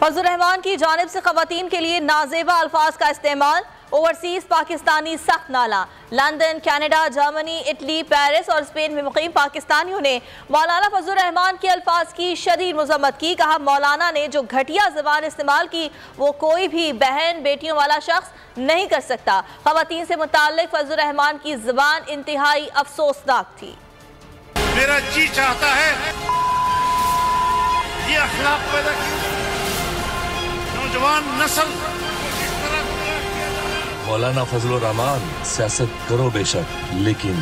फजलुर रहमान की जानिब से खवातीन के लिए नाजेबा अल्फाज का इस्तेमाल, ओवरसीज पाकिस्तानी सख्त नाला। London, Canada, Germany, Italy, Paris और स्पेन में मुकीम पाकिस्तानियों ने मौलाना फजलुर रहमान के अल्फाज की शदीद मजम्मत की। कहा, मौलाना ने जो घटिया ज़बान इस्तेमाल की वो कोई भी बहन बेटियों वाला शख्स नहीं कर सकता। खवातीन से मुताल्लिक फजलुर रहमान की ज़बान इंतहाई अफसोसनाक थी। मेरा जी चाहता है ये अखलाक पैदा की नौजवान नस्ल। मौलाना फजलुर रहमान सियासत करो बेशक, लेकिन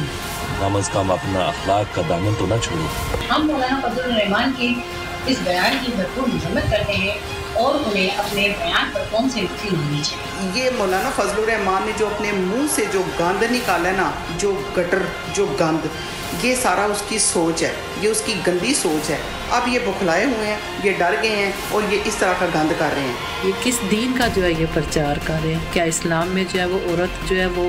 कम अज कम अपना अखलाक का दामन तो न छोड़ो। हम मौलाना फजलुर रहमान की इस बयान की भरपूर मजम्मत करते हैं और उन्हें अपने बयान पर कौन सी रुखी होनी चाहिए। ये मौलाना फजलुर रहमान ने जो अपने मुंह से जो गंद निकाला ना, जो गटर, जो गंद, ये सारा उसकी सोच है, ये उसकी गंदी सोच है। अब ये बुखलाए हुए हैं, ये डर गए हैं और ये इस तरह का गंद कर रहे हैं। ये किस दीन का जो है ये प्रचार कर रहे हैं? क्या इस्लाम में जो है वो औरत जो है वो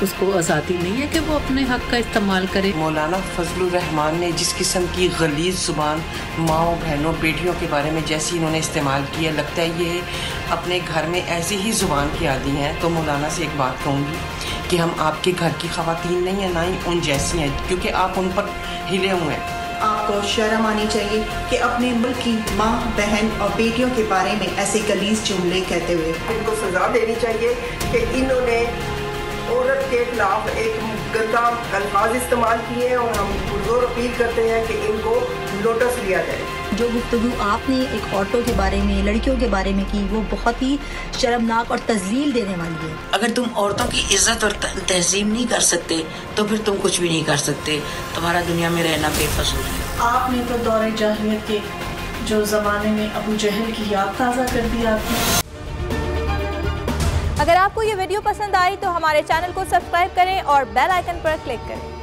उसको आज़ादी नहीं है कि वो अपने हक़ का इस्तेमाल करे? मौलाना फजलुर रहमान ने जिस किस्म की गलीज़ ज़ुबान माओ बहनों बेटियों के बारे में जैसी इन्होंने इस्तेमाल किया, लगता है ये अपने घर में ऐसी ही ज़ुबान की आदी हैं। तो मौलाना से एक बात कहूँगी कि हम आपके घर की ख़वातीन नहीं हैं, ना ही उन जैसी हैं, क्योंकि आप उन पर हिले हुए हैं। आपको शर्म आनी चाहिए कि अपने मुल्क की माँ, बहन और बेटियों के बारे में ऐसे गलीज़ जुमले कहते हुए इनको सज़ा देनी चाहिए कि इन्होंने औरत के खिलाफ एक गंदा अल्फाज इस्तेमाल किए हैं और हम पुरजोर अपील करते हैं कि इनको नोटिस लिया जाए। जो गुफ्तगू आपने एक औरतों के बारे में, लड़कियों के बारे में की, वो बहुत ही शर्मनाक और तज़लील देने वाली है। अगर तुम औरतों की इज्जत और तहजीम नहीं कर सकते तो फिर तुम कुछ भी नहीं कर सकते। तुम्हारा दुनिया में रहना बेफजूल है। आपने तो दौरे जाहिलियत के जो ज़माने में अबू जहल की याद ताज़ा कर दी आपने। अगर आपको ये वीडियो पसंद आई तो हमारे चैनल को सब्सक्राइब करें और बेल आइकन पर क्लिक करें।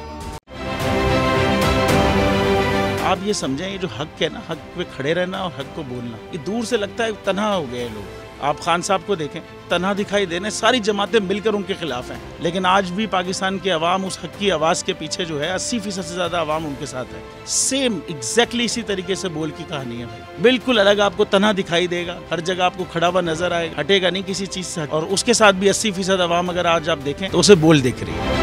आप ये समझें, ये जो हक है ना, हक पे खड़े रहना और हक को बोलना, ये दूर से लगता है तन्हा हो गए लोग। आप खान साहब को देखें, तन्हा दिखाई देने, सारी जमातें मिलकर उनके खिलाफ हैं, लेकिन आज भी पाकिस्तान की आवाम उस हक की आवाज़ के पीछे जो है 80% से ज़्यादा आवाम उनके साथ है। सेम एग्जैक्टली इसी तरीके से बोल की कहानी है भाई। बिल्कुल अलग आपको तन्हा दिखाई देगा, हर जगह आपको खड़ा हुआ नजर आएगा, हटेगा नहीं किसी चीज़ से। और उसके साथ भी 80% आवाम अगर आज आप देखें तो उसे बोल दिख रही है।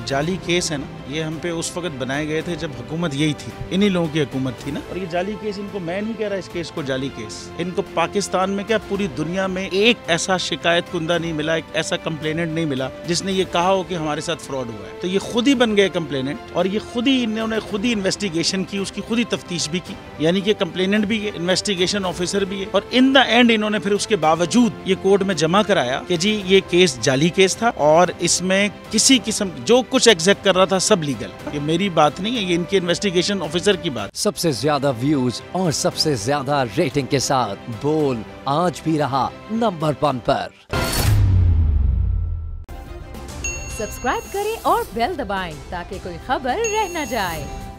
जाली केस है ना, ये हम पे उस वक्त बनाए गए थे जब हुकूमत यही थी, इन्हीं लोगों की हुकूमत थी ना। और ये जाली केस, इनको मैं नहीं कह रहा इस केस को जाली केस, इनको पाकिस्तान में क्या पूरी दुनिया में एक ऐसा शिकायत कुंदा नहीं मिला, एक ऐसा कंप्लेनेंट नहीं मिला जिसने ये कहा हो कि हमारे साथ फ्रॉड हुआ है। तो ये खुद ही बन गए कंप्लेनेंट और ये खुद ही इन्होंने खुद ही इन्वेस्टिगेशन की, उसकी खुद ही तफ्तीश भी की, यानी कि कंप्लेनेंट भी है, इन्वेस्टिगेशन ऑफिसर भी है। और इन द एंड इन्होंने फिर उसके बावजूद ये कोर्ट में जमा कराया कि जी ये केस जाली केस था और इसमें किसी किस्म जो कुछ एग्जैक्ट कर रहा था सब लीगल। ये मेरी बात नहीं है, ये इनके इन्वेस्टिगेशन ऑफिसर की बात। सबसे ज्यादा व्यूज और सबसे ज्यादा रेटिंग के साथ बोल आज भी रहा नंबर 1 पर। सब्सक्राइब करें और बेल दबाएं ताकि कोई खबर रह न जाए।